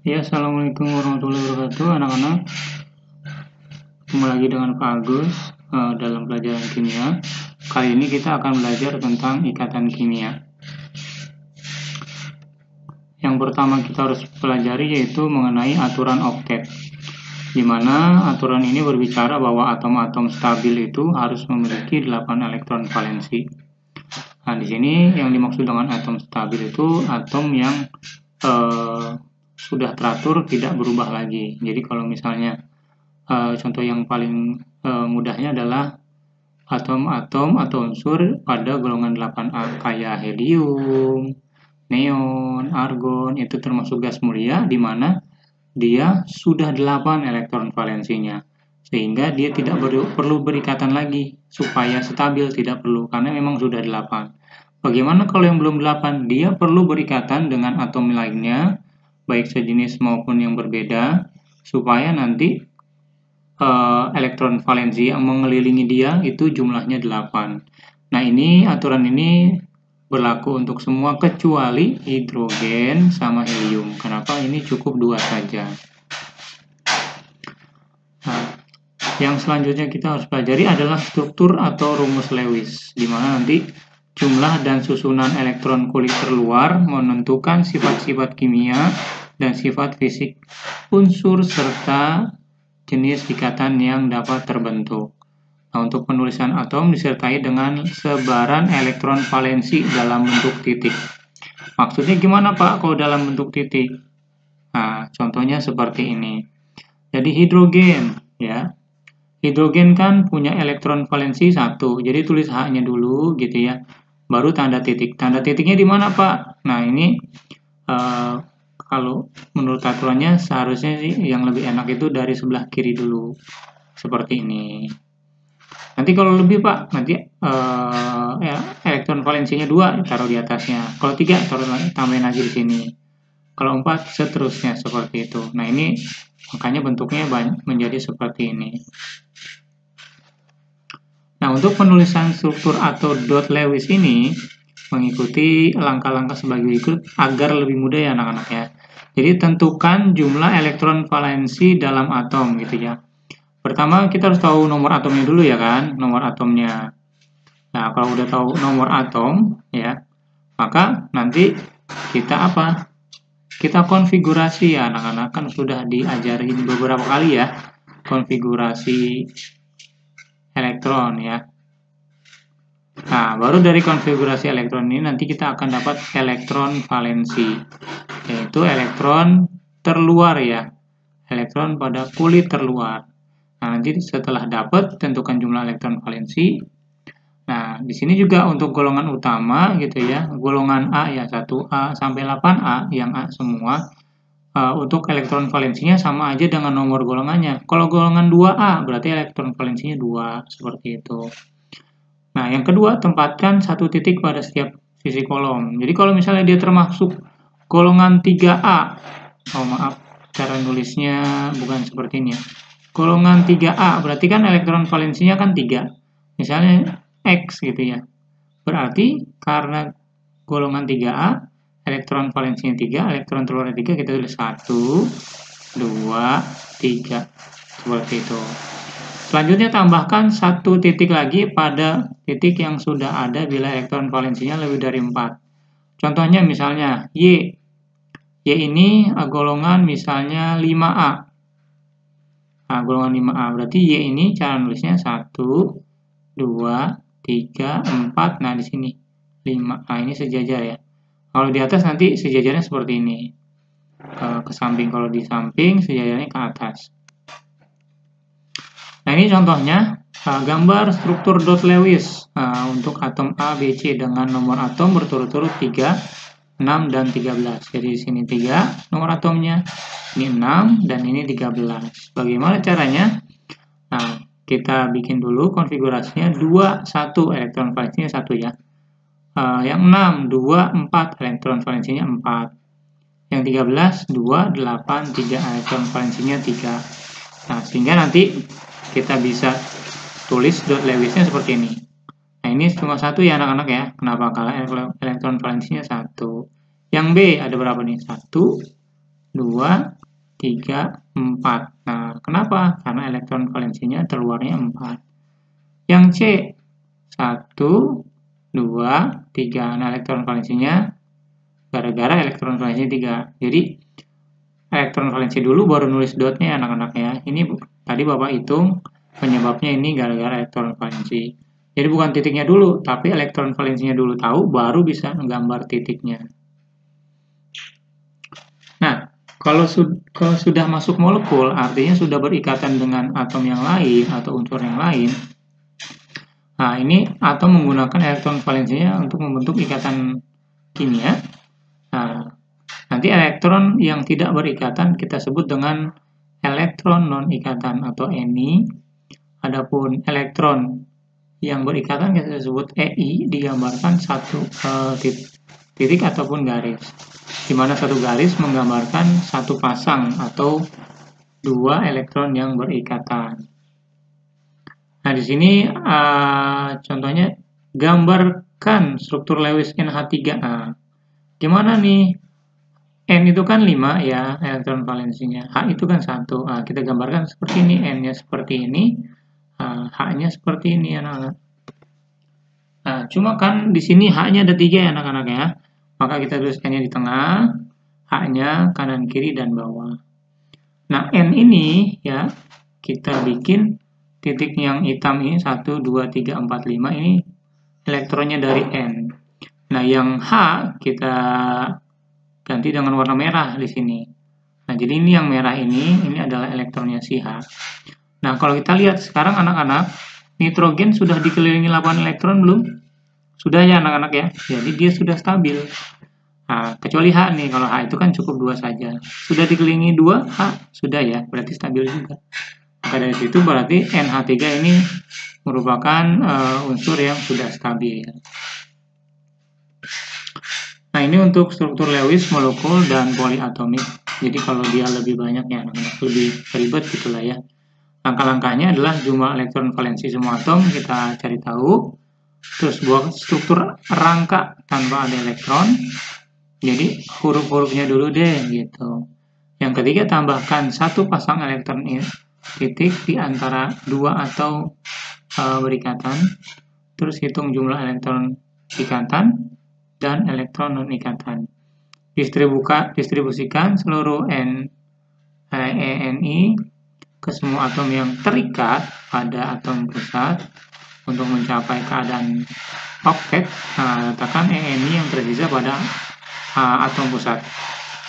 Ya, assalamualaikum warahmatullahi wabarakatuh, anak-anak. Kembali lagi dengan Pak Agus dalam pelajaran kimia. Kali ini kita akan belajar tentang ikatan kimia. Yang pertama kita harus pelajari yaitu mengenai aturan oktet, di mana aturan ini berbicara bahwa atom-atom stabil itu harus memiliki 8 elektron valensi. Nah, di sini yang dimaksud dengan atom stabil itu atom yang sudah teratur, tidak berubah lagi. Jadi kalau misalnya contoh yang paling mudahnya adalah atom-atom atau unsur pada golongan 8A kayak helium, neon, argon, itu termasuk gas mulia di mana dia sudah 8 elektron valensinya. Sehingga dia tidak perlu berikatan lagi supaya stabil, tidak perlu karena memang sudah 8. Bagaimana kalau yang belum 8? Dia perlu berikatan dengan atom lainnya, baik sejenis maupun yang berbeda, supaya nanti elektron valensi yang mengelilingi dia itu jumlahnya 8. Nah, aturan ini berlaku untuk semua kecuali hidrogen sama helium. Kenapa? Ini cukup 2 saja. Nah, yang selanjutnya kita harus pelajari adalah struktur atau rumus Lewis, di mana nanti jumlah dan susunan elektron kulit terluar menentukan sifat-sifat kimia dan sifat fisik unsur serta jenis ikatan yang dapat terbentuk. Nah, untuk penulisan atom disertai dengan sebaran elektron valensi dalam bentuk titik. Maksudnya gimana, Pak, kalau dalam bentuk titik? Nah, contohnya seperti ini. Jadi hidrogen, ya. Hidrogen kan punya elektron valensi 1. Jadi tulis H-nya dulu gitu ya. Baru tanda titik. Tanda titiknya di mana, Pak? Nah, ini kalau menurut aturannya seharusnya sih yang lebih enak itu dari sebelah kiri dulu. Seperti ini. Nanti kalau lebih, Pak, nanti elektron valensinya 2 taruh di atasnya. Kalau 3 tambahin lagi di sini. Kalau 4 seterusnya seperti itu. Nah, ini makanya bentuknya menjadi seperti ini. Nah, untuk penulisan struktur atau dot Lewis ini mengikuti langkah-langkah sebagai berikut agar lebih mudah ya anak-anak ya. Jadi tentukan jumlah elektron valensi dalam atom gitu ya. Pertama kita harus tahu nomor atomnya dulu ya kan, nomor atomnya. Nah, kalau udah tahu nomor atom ya, maka nanti kita apa? Kita konfigurasi ya anak-anak, kan sudah diajarin beberapa kali ya konfigurasi elektron ya. Nah, baru dari konfigurasi elektron ini nanti kita akan dapat elektron valensi, yaitu elektron terluar ya, elektron pada kulit terluar. Nah, nanti setelah dapat tentukan jumlah elektron valensi. Nah, di sini juga untuk golongan utama gitu ya, golongan A ya 1A sampai 8A yang A semua. Untuk elektron valensinya sama aja dengan nomor golongannya. Kalau golongan 2A berarti elektron valensinya 2 seperti itu. Nah, yang kedua, tempatkan satu titik pada setiap sisi kolom. Jadi kalau misalnya dia termasuk golongan 3A, oh maaf, cara nulisnya bukan seperti ini ya. Golongan 3A berarti kan elektron valensinya kan 3. Misalnya X gitu ya. Berarti karena golongan 3A, elektron valensinya 3, elektron terluarnya 3, kita tulis 1, 2, 3. Seperti itu. Selanjutnya tambahkan satu titik lagi pada titik yang sudah ada bila elektron valensinya lebih dari 4. Contohnya misalnya Y. Y ini golongan misalnya 5A. Nah, golongan 5A berarti Y ini cara nulisnya 1, 2, 3, 4. Nah, di sini 5. Nah, ini sejajar ya. Kalau di atas nanti sejajarnya seperti ini. Ke samping, kalau di samping sejajarnya ke atas. Nah, ini contohnya gambar struktur dot Lewis untuk atom A, B, C dengan nomor atom berturut-turut 3, 6, dan 13. Jadi di sini 3 nomor atomnya, ini 6, dan ini 13. Bagaimana caranya? Nah, kita bikin dulu konfigurasinya 2, 1, elektron valensinya 1 ya. Yang 6, 2, 4, elektron valensinya 4. Yang 13, 2, 8, 3, elektron valensinya 3. Nah, sehingga nanti kita bisa tulis dot Lewisnya seperti ini. Nah, ini cuma 1 ya anak-anak ya. Kenapa? Karena elektron valensinya 1. Yang B ada berapa nih? 1, 2, 3, 4. Nah, kenapa? Karena elektron valensinya terluarnya 4. Yang C, 1, 2, 3. Nah, elektron valensinya gara-gara elektron valensinya 3. Jadi, elektron valensi dulu baru nulis dotnya anak-anak ya. Ini tadi Bapak hitung penyebabnya ini gara-gara elektron valensi. Jadi bukan titiknya dulu, tapi elektron valensinya dulu tahu, baru bisa menggambar titiknya. Nah, kalau sudah masuk molekul, artinya sudah berikatan dengan atom yang lain atau unsur yang lain. Nah, ini atom menggunakan elektron valensinya untuk membentuk ikatan kimia. Nah, nanti elektron yang tidak berikatan kita sebut dengan elektron non-ikatan atau Ni. Adapun elektron yang berikatan kita sebut Ei, digambarkan satu titik ataupun garis, di mana satu garis menggambarkan satu pasang atau dua elektron yang berikatan. Nah, di sini contohnya gambarkan struktur Lewis NH3. Nah, gimana nih? N itu kan 5 ya, elektron valensinya. H itu kan 1. Nah, kita gambarkan seperti ini, N-nya seperti ini, H-nya seperti ini, anak-anak. Nah, cuma kan di sini H-nya ada 3 ya, anak-anak ya. Maka kita tulis N-nya di tengah, H-nya kanan, kiri, dan bawah. Nah, N ini ya, kita bikin titik yang hitam ini, 1, 2, 3, 4, 5, ini elektronnya dari N. Nah, yang H kita ganti dengan warna merah di sini. Nah, jadi ini yang merah ini adalah elektronnya si H. Nah, kalau kita lihat sekarang anak-anak, nitrogen sudah dikelilingi 8 elektron belum? Sudah ya anak-anak ya. Jadi dia sudah stabil. Nah, kecuali H nih, kalau H itu kan cukup 2 saja. Sudah dikelilingi 2, H sudah ya, berarti stabil juga. Maka dari situ berarti NH3 ini merupakan unsur yang sudah stabil. Nah, ini untuk struktur Lewis, molekul, dan poliatomik. Jadi kalau dia lebih banyak ya, lebih ribet gitulah ya. Langkah-langkahnya adalah jumlah elektron valensi semua atom kita cari tahu. Terus buat struktur rangka tanpa ada elektron. Jadi huruf-hurufnya dulu deh gitu. Yang ketiga, tambahkan satu pasang elektron titik di antara dua atau berikatan. Terus hitung jumlah elektron ikatan dan elektron non-ikatan. Distribusikan seluruh Ni ke semua atom yang terikat pada atom pusat untuk mencapai keadaan oktet. Nah, letakkan Ni yang tersisa pada atom pusat.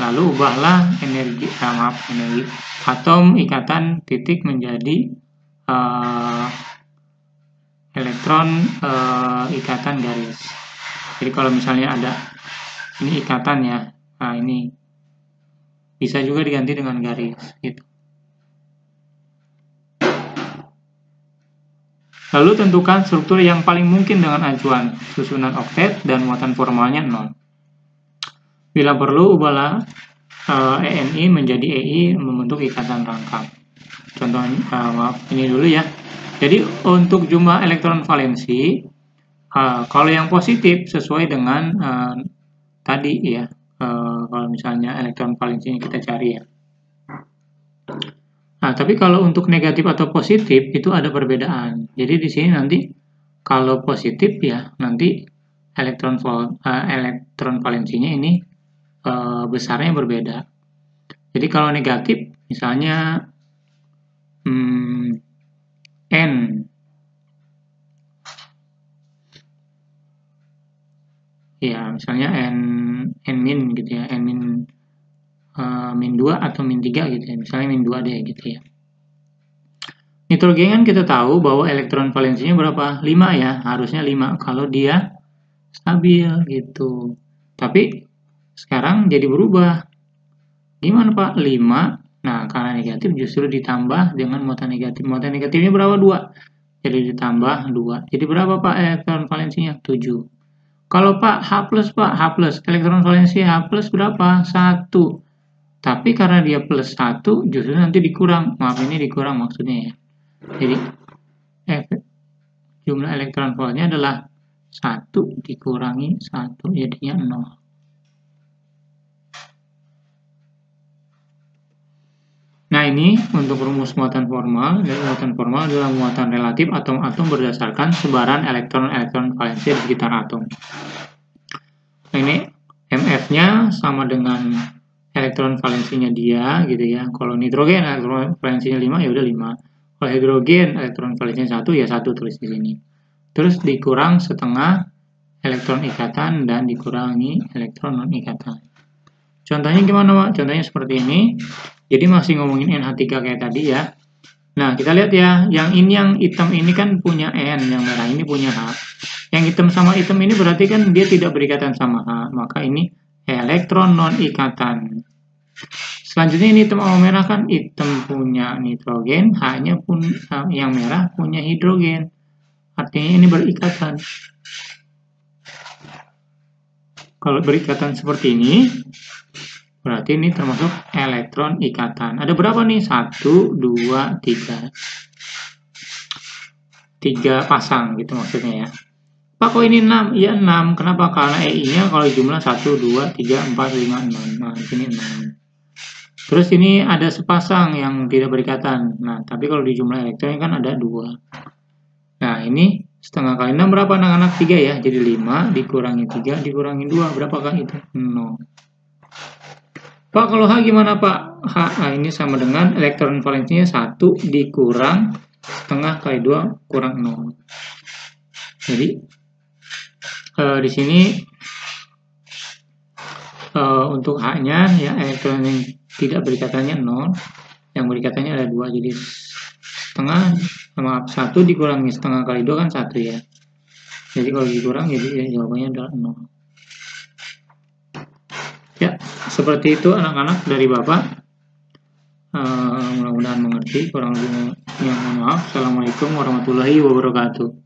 Lalu ubahlah energi atom ikatan titik menjadi elektron ikatan garis. Jadi kalau misalnya ada ini ikatan ya, nah ini bisa juga diganti dengan garis gitu. Lalu tentukan struktur yang paling mungkin dengan acuan susunan oktet dan muatan formalnya 0. Bila perlu, ubahlah Ni menjadi Ei membentuk ikatan rangkap. Contohnya, ini dulu ya. Jadi untuk jumlah elektron valensi, kalau yang positif sesuai dengan tadi ya, kalau misalnya elektron valensinya kita cari ya. Nah, tapi kalau untuk negatif atau positif itu ada perbedaan. Jadi di sini nanti kalau positif ya nanti elektron valensinya ini besarnya berbeda. Jadi kalau negatif misalnya N ya, misalnya N min gitu ya, N min min 2 atau min 3 gitu ya, misalnya min 2 deh gitu ya. Nitrogen kan kita tahu bahwa elektron valensinya berapa? 5 ya, harusnya 5 kalau dia stabil gitu. Tapi sekarang jadi berubah. Gimana Pak? 5. Nah, karena negatif justru ditambah dengan muatan negatif. Muatan negatifnya berapa? 2. Jadi ditambah 2. Jadi berapa Pak elektron valensinya? 7. Kalau Pak H+, Pak, H+, elektron valensi H+ berapa? 1. Tapi karena dia plus 1, justru nanti dikurang. Maaf, ini dikurang maksudnya ya. Jadi, jumlah elektron voltnya adalah 1 dikurangi 1, jadinya 0. Nah, ini untuk rumus muatan formal. Dan muatan formal adalah muatan relatif atom-atom berdasarkan sebaran elektron-elektron valensi di sekitar atom. Nah, ini MF-nya sama dengan elektron valensinya dia gitu ya. Kalau nitrogen elektron valensinya 5 ya udah 5. Kalau hidrogen elektron valensinya 1 ya 1 tulis di sini. Terus dikurang setengah elektron ikatan dan dikurangi elektron non ikatan. Contohnya gimana, Pak? Contohnya seperti ini. Jadi masih ngomongin NH3 kayak tadi ya. Nah, kita lihat ya, yang hitam ini kan punya N, yang merah ini punya H. Yang hitam sama hitam ini berarti kan dia tidak berikatan sama H, maka ini elektron non ikatan. Selanjutnya ini hitam sama merah kan, hitam punya nitrogen, H-nya pun yang merah punya hidrogen. Artinya ini berikatan. Kalau berikatan seperti ini, berarti ini termasuk elektron ikatan. Ada berapa nih? 1, 2, 3. 3 pasang gitu maksudnya ya. Pak, kok ini 6? Iya 6. Kenapa? Karena EI-nya kalau jumlah 1, 2, 3, 4, 5, 6. Nah, di sini 6. Terus ini ada sepasang yang tidak berikatan. Nah, tapi kalau di jumlah elektronnya kan ada 2. Nah, ini setengah kali 6 berapa anak-anak? 3 ya. Jadi 5 dikurangi 3 dikurangi 2. Berapakah itu? 0. Pak, kalau H gimana, Pak? H ini sama dengan elektron valensinya 1 dikurang setengah kali 2 kurang 0. Jadi, di sini untuk H-nya ya elektron yang tidak berikatannya 0, yang berikatannya ada 2. Jadi, maaf, 1 dikurangi setengah kali 2 kan 1 ya. Jadi, kalau dikurang, jadi jawabannya adalah 0. Ya, seperti itu anak-anak dari Bapak. Mudah-mudahan mengerti. Kurang lebihnya mohon maaf. Assalamualaikum warahmatullahi wabarakatuh.